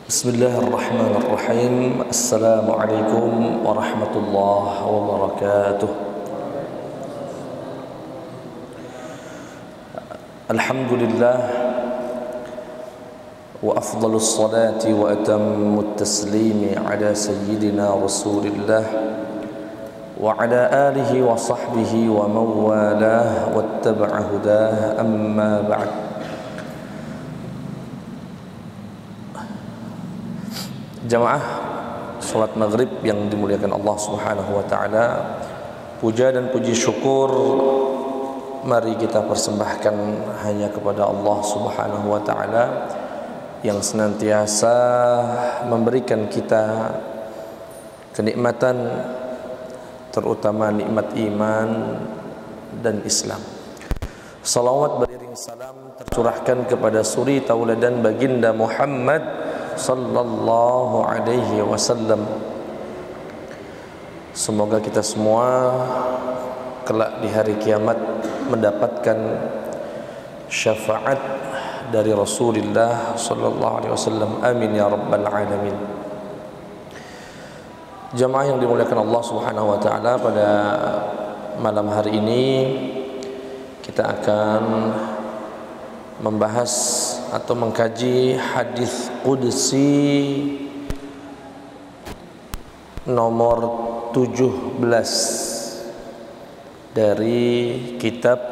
Bismillahirrahmanirrahim. Assalamualaikum warahmatullahi wabarakatuh. Alhamdulillah wa afdalus salati wa atammut taslimi ala sayyidina Rasulillah wa ala alihi wa sahbihi wa mawalah wattaba'a hudah, amma ba'd. Jamaah salat maghrib yang dimuliakan Allah Subhanahu wa taala, puja dan puji syukur mari kita persembahkan hanya kepada Allah Subhanahu wa taala yang senantiasa memberikan kita kenikmatan, terutama nikmat iman dan Islam. Salawat beriring salam tercurahkan kepada suri tauladan baginda Muhammad sallallahu alaihi wasallam. Semoga kita semua kelak di hari kiamat mendapatkan syafaat dari Rasulullah sallallahu alaihi wasallam. Amin ya rabbal alamin. Jamaah yang dimuliakan Allah Subhanahu wa taala, pada malam hari ini kita akan membahas atau mengkaji hadis qudsi nomor 17 dari kitab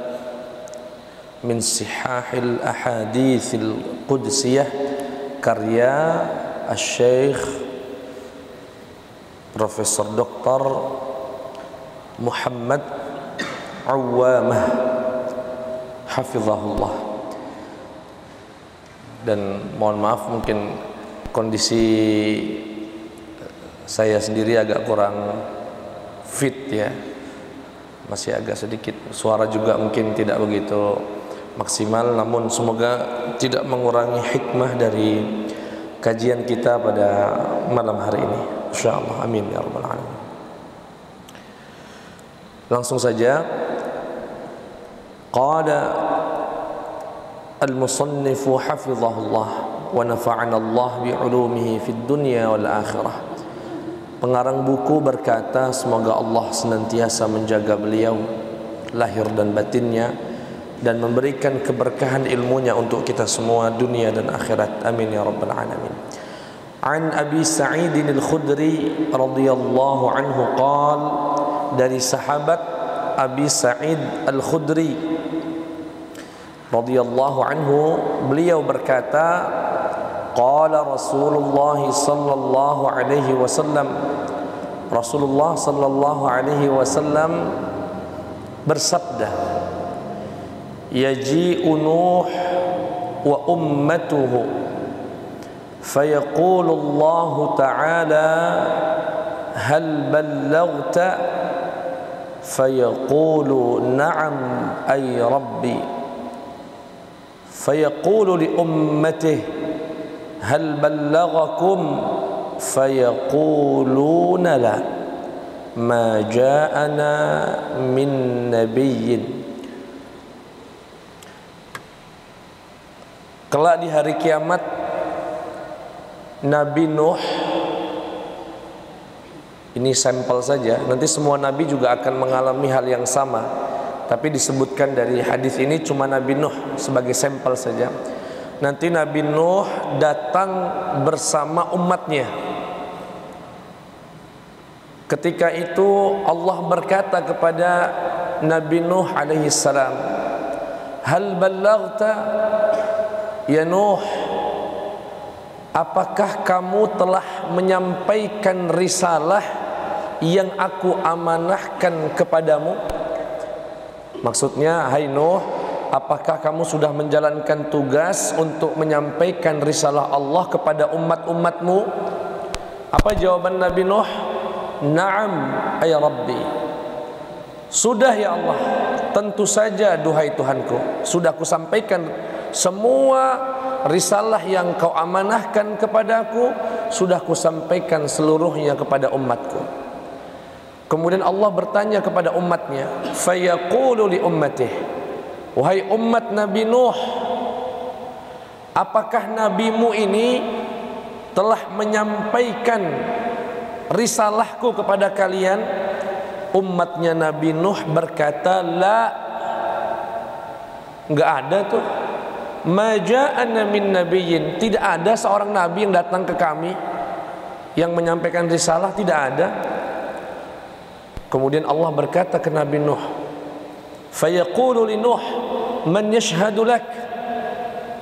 Min Sihahil Ahaditsil Qudsiyah karya Asy-Syaikh Profesor Dr. Muhammad Awwamah hafizahullah. Dan mohon maaf, mungkin kondisi saya sendiri agak kurang fit ya, masih agak sedikit, suara juga mungkin tidak begitu maksimal, namun semoga tidak mengurangi hikmah dari kajian kita pada malam hari ini, insyaallah. Amin ya rabbal alamin. Langsung saja, qala al-musannifu hafizahullah wa nafa'ana Allah bi'ulumihi fid dunya wal akhirah. Pengarang buku berkata, semoga Allah senantiasa menjaga beliau lahir dan batinnya dan memberikan keberkahan ilmunya untuk kita semua dunia dan akhirat. Amin ya rabbal alamin. An Abi Sa'id al-Khudri radhiyallahu anhu qala, dari sahabat Abi Sa'id al-Khudri radhiyallahu anhu, beliau berkata, qala Rasulullah sallallahu alaihi wasallam, Rasulullah sallallahu alaihi wasallam bersabda, yaji'u Nuh wa ummatuhu fayaqulu Allah ta'ala hal ballaghta fayaqulu na'am ay rabbi فيقول لأمته هل بلغكم فيقولون لا ما جاءنا من نبي. Kelak di hari kiamat, Nabi Nuh, ini sampel saja, nanti semua nabi juga akan mengalami hal yang sama, tapi disebutkan dari hadis ini cuma Nabi Nuh sebagai sampel saja. Nanti Nabi Nuh datang bersama umatnya. Ketika itu Allah berkata kepada Nabi Nuh alaihi salam, hal ballaghta ya Nuh, apakah kamu telah menyampaikan risalah yang aku amanahkan kepadamu? Maksudnya, hai Nuh, apakah kamu sudah menjalankan tugas untuk menyampaikan risalah Allah kepada umat-umatmu? Apa jawaban Nabi Nuh? Na'am ay Rabbi. Sudah ya Allah, tentu saja duhai Tuhanku, sudah kusampaikan semua risalah yang kau amanahkan kepadaku, sudah kusampaikan seluruhnya kepada umatku. Kemudian Allah bertanya kepada umatnya, fayaqulu li ummatih, wahai umat Nabi Nuh, apakah nabimu ini telah menyampaikan risalahku kepada kalian. Umatnya Nabi Nuh berkata, la, enggak ada tuh. Ma ja'ana min nabiyyin, tidak ada seorang nabi yang datang ke kami yang menyampaikan risalah, tidak ada. Kemudian Allah berkata ke Nabi Nuh, fayaqulu li Nuh, man yashhadu lak?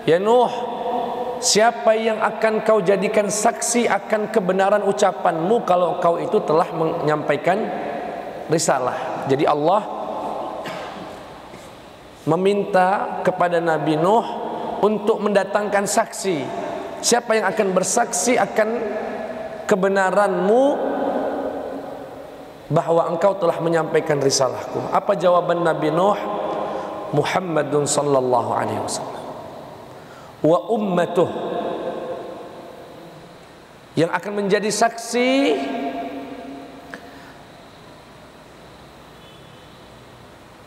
Ya Nuh, siapa yang akan kau jadikan saksi akan kebenaran ucapanmu kalau kau itu telah menyampaikan risalah? Jadi Allah meminta kepada Nabi Nuh untuk mendatangkan saksi. Siapa yang akan bersaksi akan kebenaranmu bahwa engkau telah menyampaikan risalahku? Apa jawaban Nabi Nuh? Muhammadun sallallahu alaihi wasallam wa ummatuh, yang akan menjadi saksi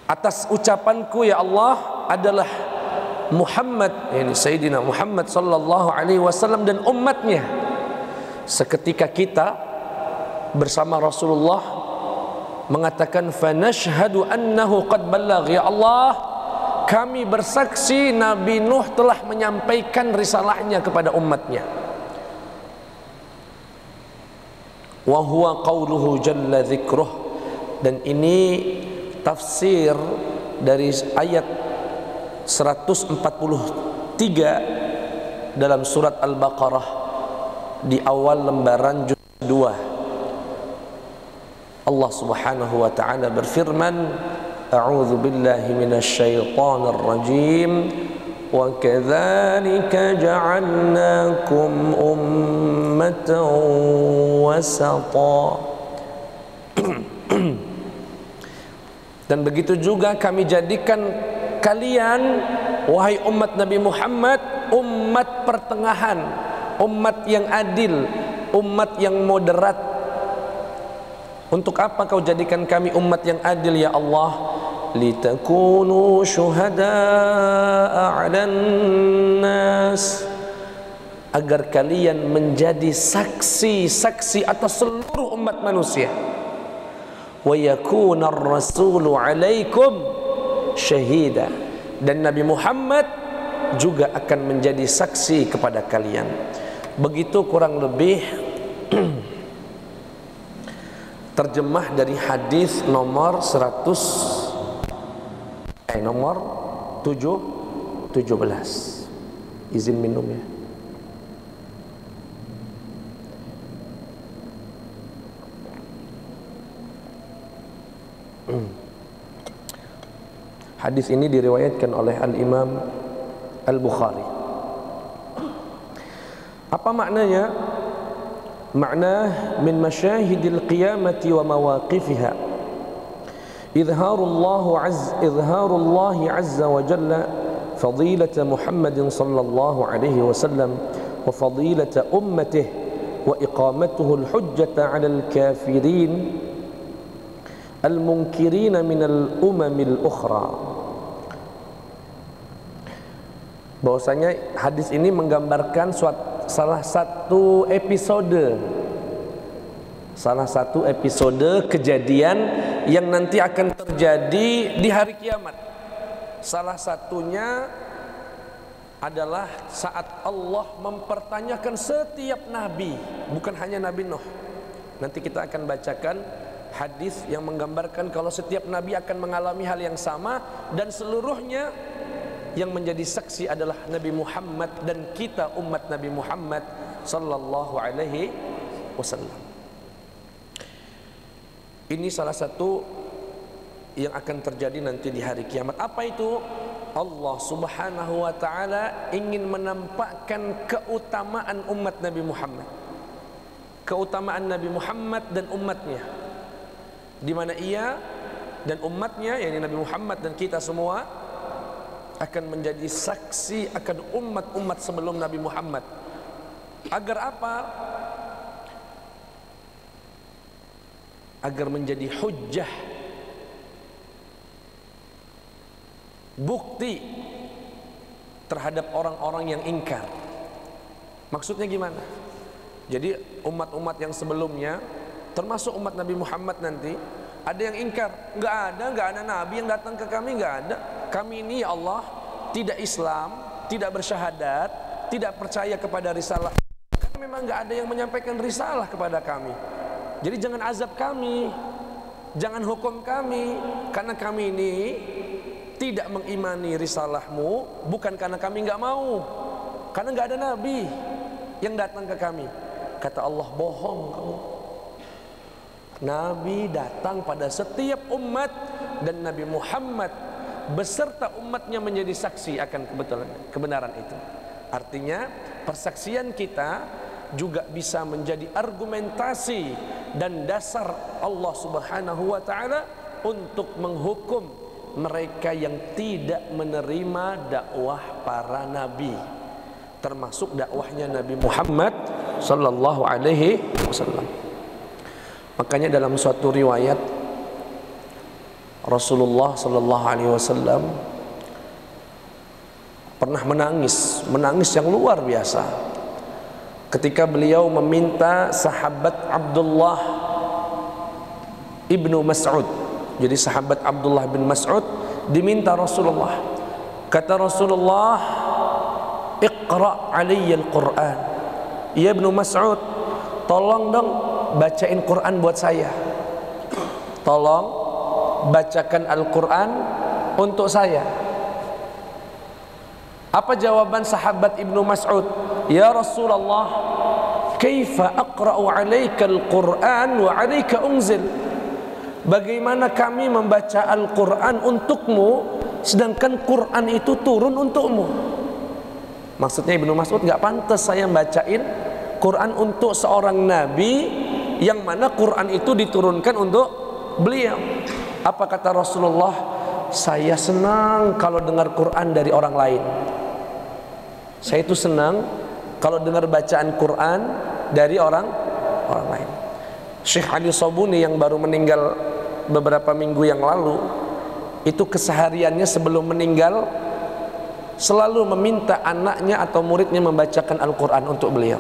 atas ucapanku ya Allah adalah Muhammad, ini Sayyidina Muhammad sallallahu alaihi wasallam dan umatnya. Seketika kita bersama Rasulullah mengatakan fanashhadu annahu qad ballagh, ya Allah, kami bersaksi Nabi Nuh telah menyampaikan risalahnya kepada umatnya. Wa huwa qauluhu jalla dzikruh, dan ini tafsir dari ayat 143 dalam surat Al-Baqarah di awal lembaran juz 2. Allah Subhanahu wa taala berfirman, a'udzu billahi minasyaitonir rajim, wa kadzalika ja'alnakum ummatan wasata. Dan begitu juga kami jadikan kalian, wahai umat Nabi Muhammad, umat pertengahan, umat yang adil, umat yang moderat. Untuk apa kau jadikan kami umat yang adil ya Allah? Litakunu syuhada'a 'alan nas, agar kalian menjadi saksi-saksi atas seluruh umat manusia. Wa yakuna ar-rasulu 'alaikum syahida, dan Nabi Muhammad juga akan menjadi saksi kepada kalian. Begitu kurang lebih terjemah dari hadis nomor 17. Izin minum ya. Hadis ini diriwayatkan oleh Al-Imam Al-Bukhari. Apa maknanya? Makna min masyahidil qiyamati wa mawaqifiha izharullahi azza wa jalla fadilata Muhammadin sallallahu alaihi wasallam wa fadilata ummatihi wa iqamatuhu al-hujjata 'ala al-kafirin al-munkirina minal umamil ukhra. Bahwasanya hadis ini menggambarkan salah satu episode kejadian yang nanti akan terjadi di hari kiamat. Salah satunya adalah saat Allah mempertanyakan setiap nabi, bukan hanya Nabi Nuh. Nanti kita akan bacakan hadis yang menggambarkan kalau setiap nabi akan mengalami hal yang sama, dan seluruhnya yang menjadi saksi adalah Nabi Muhammad dan kita umat Nabi Muhammad sallallahu alaihi wasallam. Ini salah satu yang akan terjadi nanti di hari kiamat. Apa itu? Allah Subhanahu wa taala ingin menampakkan keutamaan umat Nabi Muhammad, keutamaan Nabi Muhammad dan umatnya, di mana ia dan umatnya, yakni Nabi Muhammad dan kita semua akan menjadi saksi akan umat-umat sebelum Nabi Muhammad. Agar apa? Agar menjadi hujjah, bukti terhadap orang-orang yang ingkar. Maksudnya gimana? Jadi umat-umat yang sebelumnya, termasuk umat Nabi Muhammad nanti, ada yang ingkar, nggak ada Nabi yang datang ke kami, nggak ada. Kami ini ya Allah tidak Islam, tidak bersyahadat, tidak percaya kepada risalah. Karena memang nggak ada yang menyampaikan risalah kepada kami. Jadi jangan azab kami, jangan hukum kami, karena kami ini tidak mengimani risalahmu, bukan karena kami nggak mau, karena nggak ada Nabi yang datang ke kami. Kata Allah, bohong kamu. Nabi datang pada setiap umat, dan Nabi Muhammad beserta umatnya menjadi saksi akan kebenaran itu. Artinya persaksian kita juga bisa menjadi argumentasi dan dasar Allah Subhanahu wa taala untuk menghukum mereka yang tidak menerima dakwah para nabi, termasuk dakwahnya Nabi Muhammad sallallahu alaihi wasallam. Makanya dalam suatu riwayat Rasulullah sallallahu alaihi wasallam pernah menangis yang luar biasa ketika beliau meminta sahabat Abdullah ibnu Mas'ud. Jadi sahabat Abdullah bin Mas'ud diminta Rasulullah. Kata Rasulullah, "Iqra' alayya al-Qur'an." Ya Ibnu Mas'ud, tolong dong bacain Quran buat saya. Tolong bacakan Al-Quran untuk saya. Apa jawaban sahabat Ibnu Mas'ud? Ya Rasulullah, kaifa aqra'u 'alaika al-Qur'an wa 'alaika unzil? Bagaimana kami membaca Al-Quran untukmu sedangkan Quran itu turun untukmu? Maksudnya Ibnu Mas'ud, gak pantas saya bacain Quran untuk seorang nabi yang mana Quran itu diturunkan untuk beliau. Apa kata Rasulullah? Saya senang kalau dengar Quran dari orang lain. Saya itu senang kalau dengar bacaan Quran dari orang lain. Syekh Ali Sobuni yang baru meninggal beberapa minggu yang lalu, itu kesehariannya sebelum meninggal selalu meminta anaknya atau muridnya membacakan Al-Quran untuk beliau.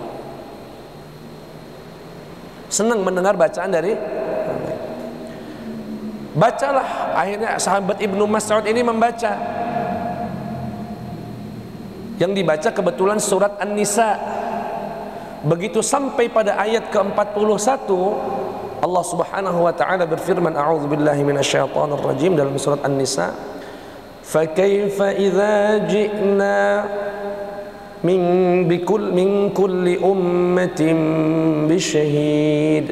Senang mendengar bacaan dari bacalah. Akhirnya sahabat Ibnu Mas'ud ini membaca. Yang dibaca kebetulan surat An-Nisa. Begitu sampai pada ayat ke-41, Allah Subhanahu wa taala berfirman, a'udzubillahi minasyaitonir rajim, dalam surat An-Nisa, فَكَيْفَ إِذَا جِئْنَا مِنْ كُلِّ أُمَّةٍ بِشَهِيدٍ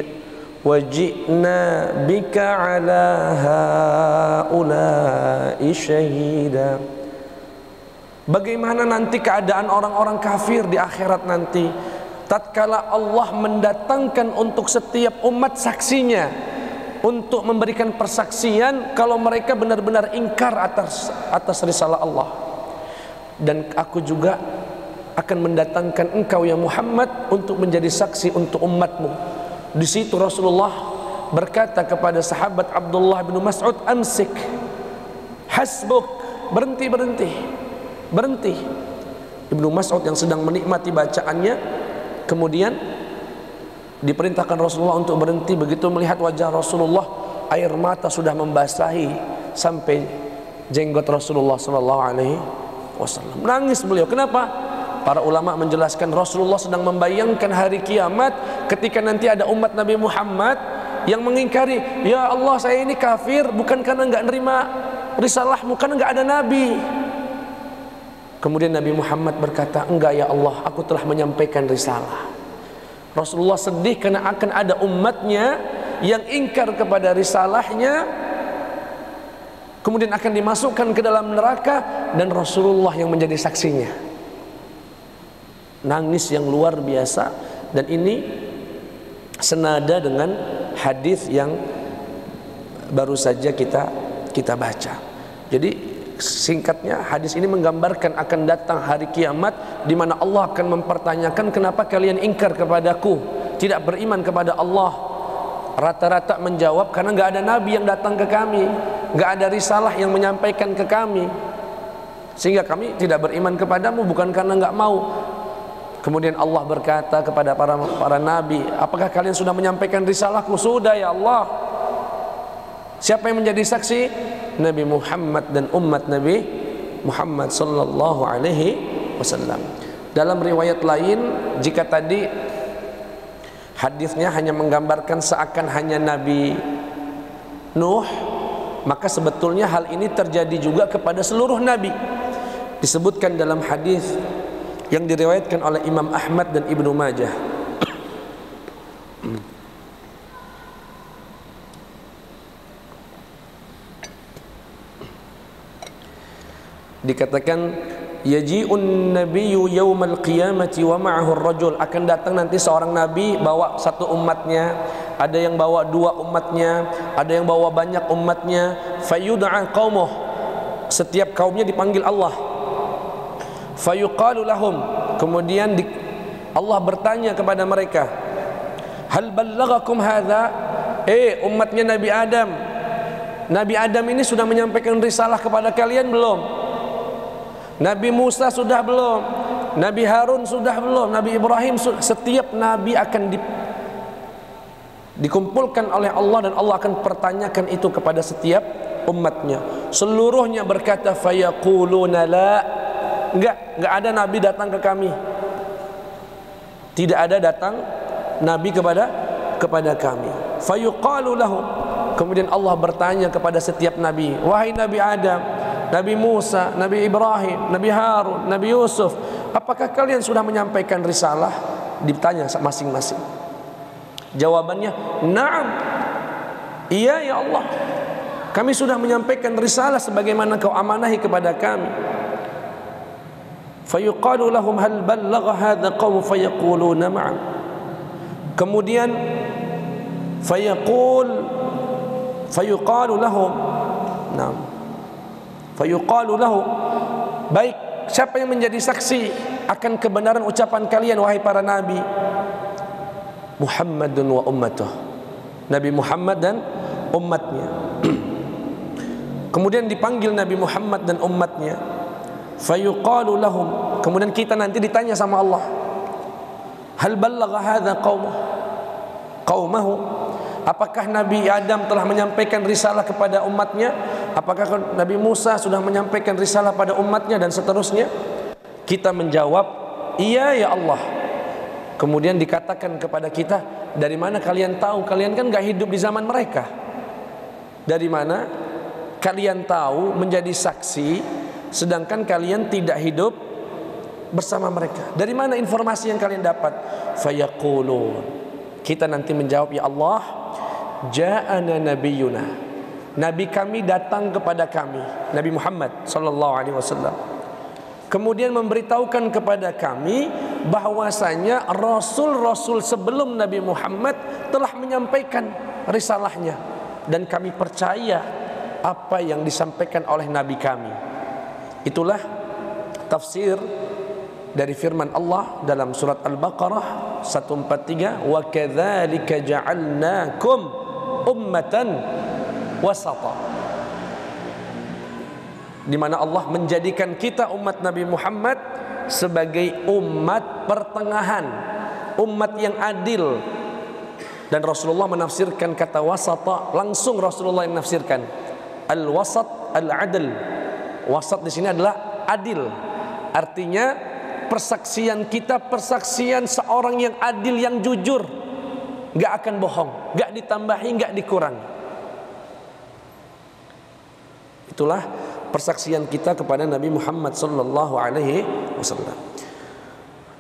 وَجِئْنَا بِكَ عَلَى هَؤُلَاءِ شَهِيدًا. Bagaimana nanti keadaan orang-orang kafir di akhirat nanti, tatkala Allah mendatangkan untuk setiap umat saksinya untuk memberikan persaksian kalau mereka benar-benar ingkar atas risalah Allah. Dan aku juga akan mendatangkan engkau ya Muhammad untuk menjadi saksi untuk umatmu. Di situ Rasulullah berkata kepada sahabat Abdullah bin Mas'ud, amsik, hasbuk, berhenti. Ibnu Mas'ud yang sedang menikmati bacaannya kemudian diperintahkan Rasulullah untuk berhenti. Begitu melihat wajah Rasulullah, air mata sudah membasahi sampai jenggot Rasulullah sallallahu alaihi wasallam. Nangis beliau. Kenapa? Para ulama menjelaskan Rasulullah sedang membayangkan hari kiamat ketika nanti ada umat Nabi Muhammad yang mengingkari, ya Allah saya ini kafir bukan karena enggak nerima risalahmu, karena enggak ada nabi. Kemudian Nabi Muhammad berkata, enggak ya Allah, aku telah menyampaikan risalah. Rasulullah sedih karena akan ada umatnya yang ingkar kepada risalahnya, kemudian akan dimasukkan ke dalam neraka, dan Rasulullah yang menjadi saksinya. Nangis yang luar biasa, dan ini senada dengan hadis yang baru saja kita baca. Jadi singkatnya, hadis ini menggambarkan akan datang hari kiamat di mana Allah akan mempertanyakan, kenapa kalian ingkar kepadaku, tidak beriman kepada Allah? Rata-rata menjawab, karena nggak ada nabi yang datang ke kami, nggak ada risalah yang menyampaikan ke kami, sehingga kami tidak beriman kepadamu, bukan karena nggak mau. Kemudian Allah berkata kepada para nabi, apakah kalian sudah menyampaikan risalahku? Sudah ya Allah. Siapa yang menjadi saksi? Nabi Muhammad dan umat Nabi Muhammad sallallahu alaihi wasallam. Dalam riwayat lain, jika tadi hadisnya hanya menggambarkan seakan hanya Nabi Nuh, maka sebetulnya hal ini terjadi juga kepada seluruh nabi. Disebutkan dalam hadis yang diriwayatkan oleh Imam Ahmad dan Ibnu Majah. Dikatakan yaji'un nabiyyu yaumal qiyamati wa ma'ahu ar-rajul, akan datang nanti seorang nabi bawa satu umatnya, ada yang bawa dua umatnya, ada yang bawa banyak umatnya. Fayud'a qaumuh, setiap kaumnya dipanggil Allah. Fayuqalu lahum, kemudian Allah bertanya kepada mereka, hal ballaghakum hadza? Umatnya Nabi Adam, Nabi Adam ini sudah menyampaikan risalah kepada kalian belum? Nabi Musa sudah belum? Nabi Harun sudah belum? Nabi Ibrahim sudah. Setiap nabi akan dikumpulkan oleh Allah, dan Allah akan pertanyakan itu kepada setiap umatnya. Seluruhnya berkata fayaquluna la, enggak ada nabi datang ke kami. Tidak ada datang nabi kepada kami. Fayuqalu lahum, kemudian Allah bertanya kepada setiap nabi, wahai Nabi Adam, Nabi Musa, Nabi Ibrahim, Nabi Harun, Nabi Yusuf, apakah kalian sudah menyampaikan risalah? Ditanya masing-masing. Jawabannya, na'am, iya ya Allah, kami sudah menyampaikan risalah sebagaimana kau amanahi kepada kami. Fayuqalu lahum hal ballagha hadha qaum fayaquluna ma'am. Kemudian fayuqalu lahum, na'am, fayuqalu lahu, baik, siapa yang menjadi saksi akan kebenaran ucapan kalian wahai para nabi? Muhammadun wa ummatuh, Nabi Muhammad dan umatnya. Kemudian dipanggil Nabi Muhammad dan umatnya. Fayuqalu lahum, kemudian kita nanti ditanya sama Allah, hal ballagha hadza qaumahu, apakah Nabi Adam telah menyampaikan risalah kepada umatnya? Apakah Nabi Musa sudah menyampaikan risalah pada umatnya, dan seterusnya? Kita menjawab, iya ya Allah. Kemudian dikatakan kepada kita, dari mana kalian tahu? Kalian kan gak hidup di zaman mereka. Dari mana kalian tahu menjadi saksi sedangkan kalian tidak hidup bersama mereka? Dari mana informasi yang kalian dapat? Fayaqulun, kita nanti menjawab, ya Allah, ja'ana nabiyuna, nabi kami datang kepada kami, Nabi Muhammad sallallahu alaihi wasallam, kemudian memberitahukan kepada kami bahwasanya rasul-rasul sebelum Nabi Muhammad telah menyampaikan risalahnya, dan kami percaya apa yang disampaikan oleh nabi kami. Itulah tafsir dari firman Allah dalam surat Al-Baqarah 143, wa kadzalika ja'alnakum ummatan wasata, di mana Allah menjadikan kita umat Nabi Muhammad sebagai umat pertengahan, umat yang adil. Dan Rasulullah menafsirkan kata wasata, langsung Rasulullah yang menafsirkan al-wasat al-adl. Wasat di sini adalah adil, artinya persaksian kita persaksian seorang yang adil, yang jujur, gak akan bohong, gak ditambahi, gak dikurangi. Itulah persaksian kita kepada Nabi Muhammad sallallahu alaihi wasallam.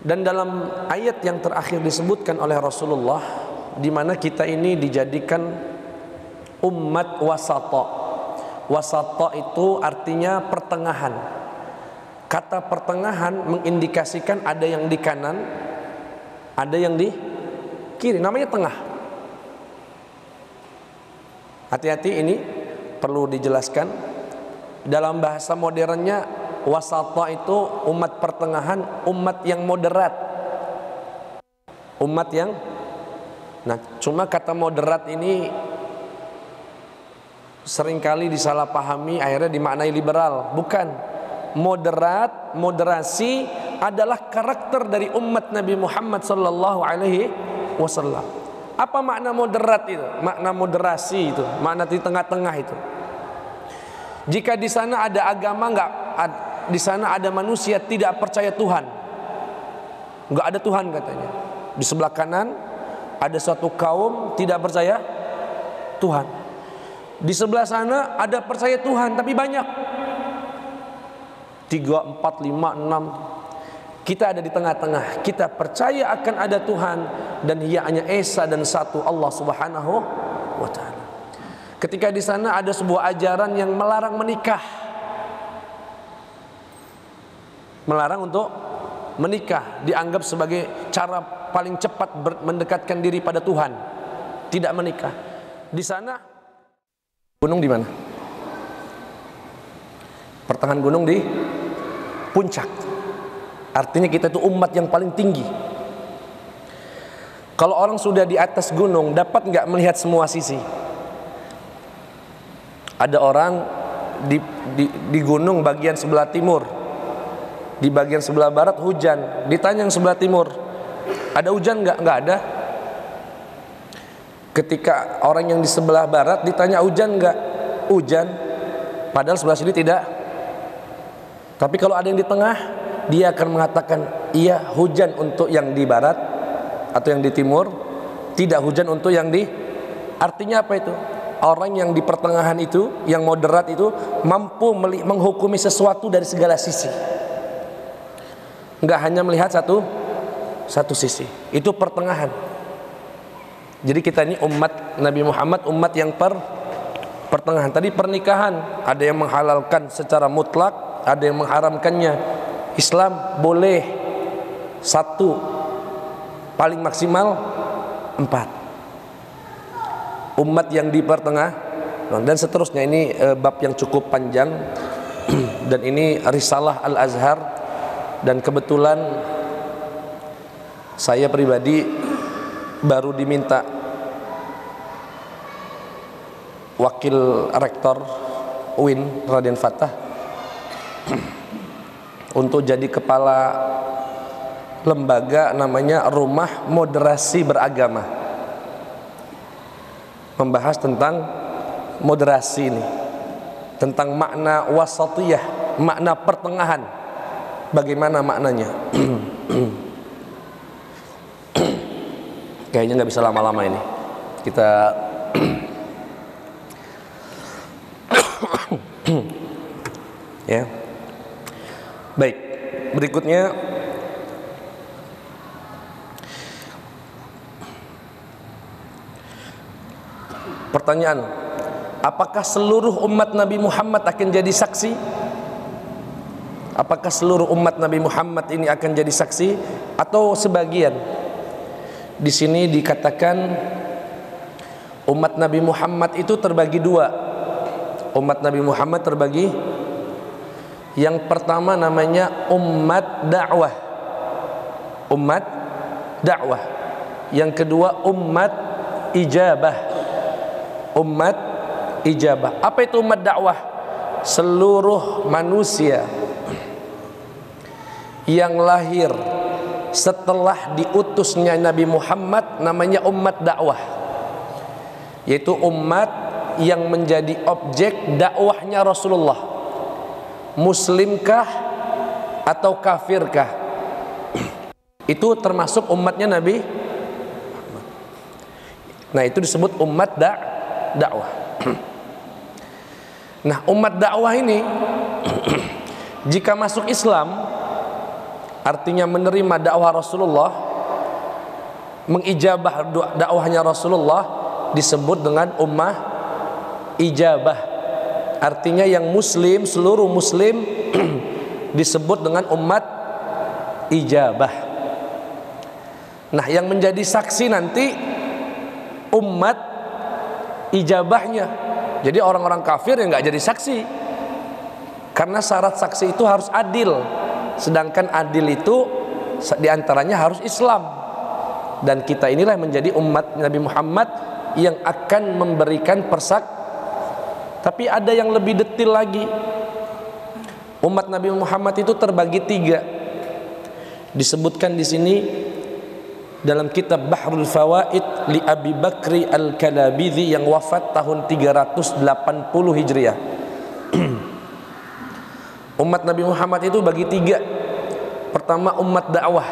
Dan dalam ayat yang terakhir disebutkan oleh Rasulullah, di mana kita ini dijadikan umat wasata. Wasata itu artinya pertengahan. Kata pertengahan mengindikasikan ada yang di kanan, ada yang di kiri, namanya tengah. Hati-hati, ini perlu dijelaskan. Dalam bahasa modernnya, wasata itu umat pertengahan, umat yang moderat, umat yang, nah, cuma kata moderat ini seringkali disalahpahami, akhirnya dimaknai liberal. Bukan. Moderat, moderasi adalah karakter dari umat Nabi Muhammad sallallahu alaihi wasallam. Apa makna moderat itu? Makna moderasi itu, makna di tengah-tengah itu. Jika di sana ada agama di sana ada manusia tidak percaya Tuhan, nggak ada Tuhan katanya. Di sebelah kanan ada suatu kaum tidak percaya Tuhan. Di sebelah sana ada percaya Tuhan tapi banyak, 3, 4, 5, 6. Kita ada di tengah-tengah. Kita percaya akan ada Tuhan dan Dia hanya esa dan satu, Allah Subhanahu wa taala. Ketika di sana ada sebuah ajaran yang melarang menikah, melarang untuk menikah, dianggap sebagai cara paling cepat mendekatkan diri pada Tuhan, tidak menikah. Di sana gunung di mana? Pertengahan gunung di puncak. Artinya kita itu umat yang paling tinggi. Kalau orang sudah di atas gunung, dapat nggak melihat semua sisi? Ada orang di gunung bagian sebelah timur, di bagian sebelah barat hujan. Ditanya yang sebelah timur, ada hujan nggak? Nggak ada. Ketika orang yang di sebelah barat ditanya hujan nggak? Hujan. Padahal sebelah sini tidak. Tapi kalau ada yang di tengah, dia akan mengatakan iya, hujan untuk yang di barat atau yang di timur, tidak hujan untuk yang di. Artinya apa itu? Orang yang di pertengahan itu, yang moderat itu, mampu menghukumi sesuatu dari segala sisi, nggak hanya melihat satu sisi. Itu pertengahan. Jadi kita ini umat Nabi Muhammad, umat yang pertengahan. Tadi pernikahan, ada yang menghalalkan secara mutlak, ada yang mengharamkannya. Islam boleh 1, paling maksimal 4. Umat yang di pertengah, dan seterusnya. Ini bab yang cukup panjang dan ini risalah Al-Azhar, dan kebetulan saya pribadi baru diminta wakil rektor UIN Raden Fatah untuk jadi kepala lembaga namanya Rumah Moderasi Beragama, membahas tentang moderasi ini, tentang makna wasatiyah, makna pertengahan, bagaimana maknanya. Kayaknya nggak bisa lama-lama ini, kita ya. Baik, berikutnya pertanyaan, apakah seluruh umat Nabi Muhammad akan jadi saksi? Apakah seluruh umat Nabi Muhammad ini akan jadi saksi atau sebagian? Di sini dikatakan umat Nabi Muhammad itu terbagi 2. Umat Nabi Muhammad terbagi, yang pertama namanya umat dakwah, umat dakwah. Yang kedua umat ijabah, umat ijabah. Apa itu umat dakwah? Seluruh manusia yang lahir setelah diutusnya Nabi Muhammad namanya umat dakwah, yaitu umat yang menjadi objek dakwahnya Rasulullah. Muslimkah atau kafirkah, itu termasuk umatnya Nabi. Nah, itu disebut umat dakwah. Nah, umat dakwah ini jika masuk Islam, artinya menerima dakwah Rasulullah, mengijabah dakwahnya Rasulullah, disebut dengan ummah ijabah. Artinya yang muslim, seluruh muslim disebut dengan umat ijabah. Nah, yang menjadi saksi nanti umat ijabahnya. Jadi orang-orang kafir yang nggak jadi saksi, karena syarat saksi itu harus adil. Sedangkan adil itu diantaranya harus Islam. Dan kita inilah menjadi umat Nabi Muhammad yang akan memberikan persaksian. Tapi ada yang lebih detail lagi. Umat Nabi Muhammad itu terbagi 3. Disebutkan di sini dalam kitab Bahrul Fawaid li Abi Bakri Al-Kalabidhi yang wafat tahun 380 Hijriah. Umat Nabi Muhammad itu bagi tiga. Pertama, umat dakwah.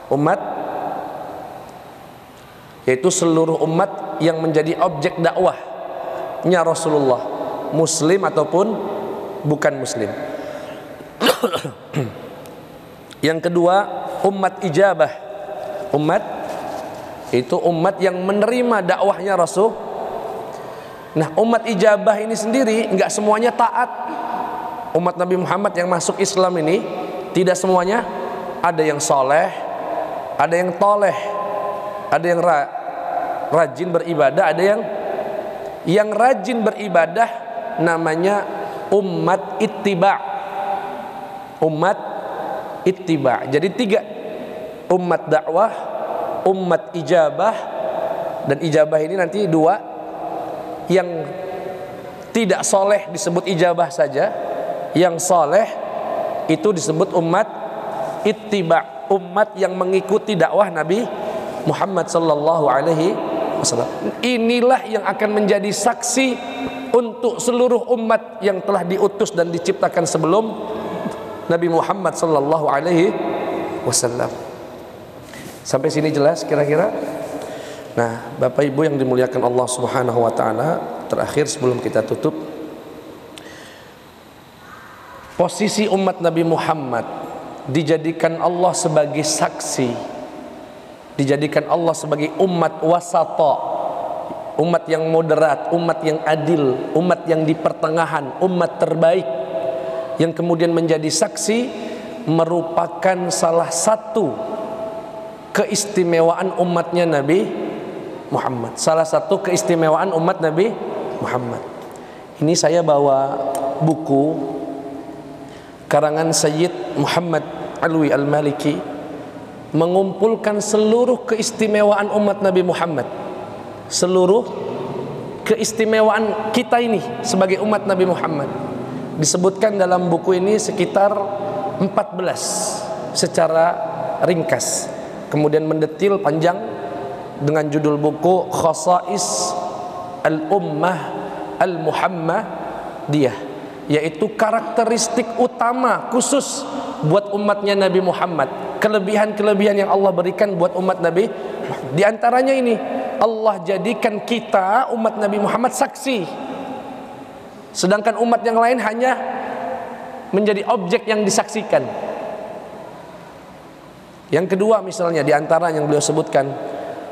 Umat yaitu seluruh umat yang menjadi objek dakwahnya Rasulullah, muslim ataupun bukan muslim. Yang kedua, umat ijabah. Umat itu umat yang menerima dakwahnya Rasul. Nah, umat ijabah ini sendiri enggak semuanya taat. Umat Nabi Muhammad yang masuk Islam ini tidak semuanya, ada yang soleh, ada yang toleh, ada yang rajin beribadah, ada yang rajin beribadah, namanya umat ittiba'. Umat ittiba'. Jadi tiga, umat dakwah, umat ijabah, dan ijabah ini nanti dua. Yang tidak soleh disebut ijabah saja, yang soleh itu disebut umat ittiba', umat yang mengikuti dakwah Nabi Muhammad sallallahu alaihi wasallam. Inilah yang akan menjadi saksi untuk seluruh umat yang telah diutus dan diciptakan sebelum Nabi Muhammad sallallahu alaihi wasallam. Sampai sini jelas kira-kira? Nah, Bapak Ibu yang dimuliakan Allah Subhanahu wa taala, terakhir sebelum kita tutup, posisi umat Nabi Muhammad dijadikan Allah sebagai saksi, dijadikan Allah sebagai umat wasata, umat yang moderat, umat yang adil, umat yang di pertengahan, umat terbaik, yang kemudian menjadi saksi, merupakan salah satu keistimewaan umatnya Nabi Muhammad. Salah satu keistimewaan umat Nabi Muhammad. Ini saya bawa buku karangan Sayyid Muhammad Alwi Al-Maliki, mengumpulkan seluruh keistimewaan umat Nabi Muhammad, seluruh keistimewaan kita ini sebagai umat Nabi Muhammad. Disebutkan dalam buku ini sekitar 14 secara ringkas, kemudian mendetil panjang dengan judul buku Khasa'is Al-Ummah Al-Muhammadiyah, yaitu karakteristik utama khusus buat umatnya Nabi Muhammad, kelebihan-kelebihan yang Allah berikan buat umat Nabi. Di antaranya ini, Allah jadikan kita umat Nabi Muhammad saksi, sedangkan umat yang lain hanya menjadi objek yang disaksikan. Yang kedua, misalnya di antara yang beliau sebutkan,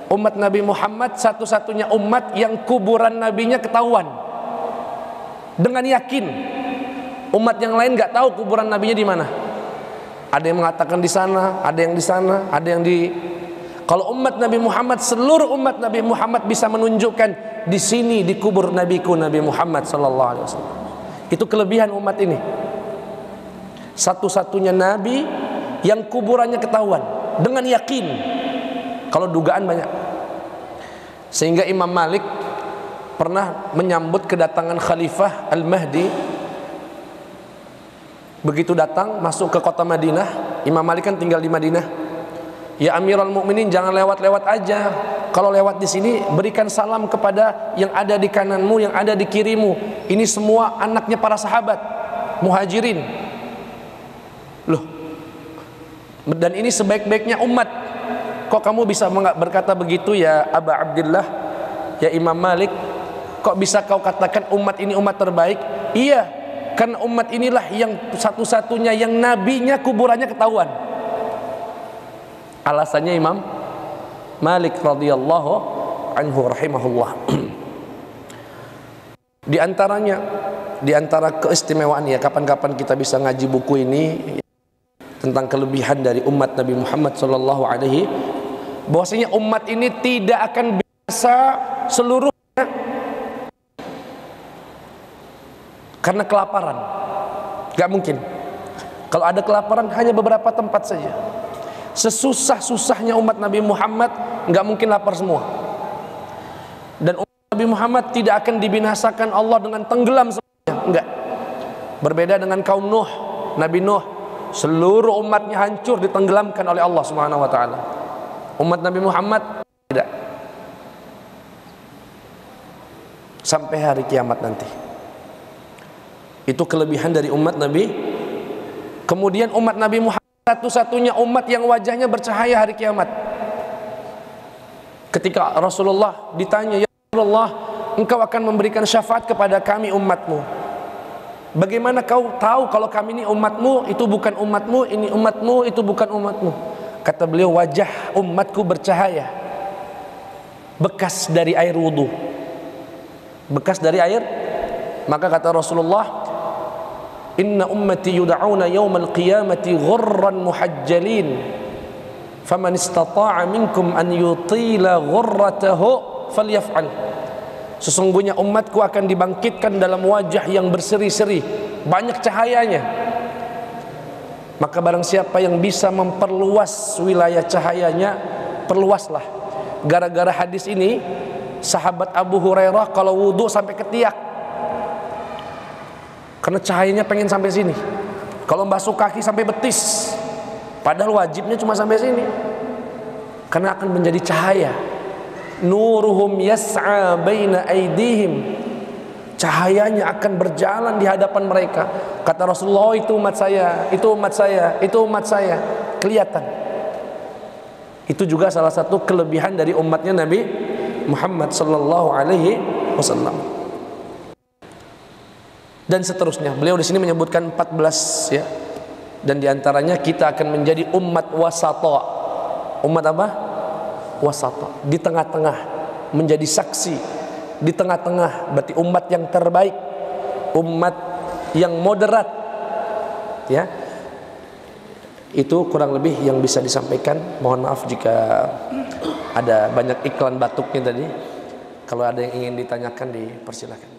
umat Nabi Muhammad satu-satunya umat yang kuburan nabinya ketahuan dengan yakin. Umat yang lain nggak tahu kuburan nabinya di mana. Ada yang mengatakan di sana, ada yang di sana, ada yang di. Kalau umat Nabi Muhammad, seluruh umat Nabi Muhammad bisa menunjukkan di sini dikubur nabiku Nabi Muhammad sallallahu alaihi wasallam. Itu kelebihan umat ini. Satu-satunya nabi yang kuburannya ketahuan dengan yakin. Kalau dugaan banyak. Sehingga Imam Malik pernah menyambut kedatangan Khalifah Al-Mahdi. Begitu datang masuk ke kota Madinah, Imam Malik kan tinggal di Madinah. Ya Amirul Mukminin, jangan lewat-lewat aja. Kalau lewat di sini, berikan salam kepada yang ada di kananmu, yang ada di kirimu. Ini semua anaknya para sahabat Muhajirin. Loh. Dan ini sebaik-baiknya umat. Kok kamu bisa berkata begitu ya Aba Abdillah, ya Imam Malik? Kok bisa kau katakan umat ini umat terbaik? Iya, karena umat inilah yang satu-satunya yang nabinya kuburannya ketahuan. Alasannya Imam Malik radhiyallahu anhu rahimahullah. Di antaranya, di antara keistimewaan ya, kapan-kapan kita bisa ngaji buku ini tentang kelebihan dari umat Nabi Muhammad sallallahu alaihi, bahwasanya umat ini tidak akan bisa seluruhnya karena kelaparan. Gak mungkin. Kalau ada kelaparan hanya beberapa tempat saja. Sesusah-susahnya umat Nabi Muhammad gak mungkin lapar semua. Dan umat Nabi Muhammad tidak akan dibinasakan Allah dengan tenggelam semuanya. Enggak. Berbeda dengan kaum Nuh, Nabi Nuh. seluruh umatnya hancur, ditenggelamkan oleh Allah Subhanahu wa taala. Umat Nabi Muhammad tidak. Sampai hari kiamat nanti. Itu kelebihan dari umat Nabi. Kemudian umat Nabi Muhammad satu-satunya umat yang wajahnya bercahaya hari kiamat. Ketika Rasulullah ditanya, "Ya Rasulullah, engkau akan memberikan syafaat kepada kami umatmu. Bagaimana kau tahu kalau kami ini umatmu, itu bukan umatmu, ini umatmu, itu bukan umatmu?" Kata beliau, wajah umatku bercahaya, bekas dari air wudu, bekas dari air. Maka kata Rasulullah, "Inna ummati yud'auna yawmal qiyamati ghurran muhajjalin, faman istata'a minkum an yutila ghurratahu falyaf'al." Sesungguhnya umatku akan dibangkitkan dalam wajah yang berseri-seri, banyak cahayanya. Maka barang siapa yang bisa memperluas wilayah cahayanya, perluaslah. Gara-gara hadis ini, sahabat Abu Hurairah kalau wudu sampai ketiak, karena cahayanya pengen sampai sini. Kalau basuh kaki sampai betis, padahal wajibnya cuma sampai sini, karena akan menjadi cahaya. Nuruhum yas'a baina aydihim, cahayanya akan berjalan di hadapan mereka. Kata Rasulullah, itu umat saya, itu umat saya, itu umat saya. Kelihatan. Itu juga salah satu kelebihan dari umatnya Nabi Muhammad sallallahu alaihi wasallam. Dan seterusnya. Beliau di sini menyebutkan 14 ya. Dan diantaranya kita akan menjadi umat wasata. Umat apa? Wasata. Di tengah-tengah, menjadi saksi. Di tengah-tengah, berarti umat yang terbaik, umat yang moderat, ya. Itu kurang lebih yang bisa disampaikan. Mohon maaf jika ada banyak iklan batuknya tadi. Kalau ada yang ingin ditanyakan, dipersilakan.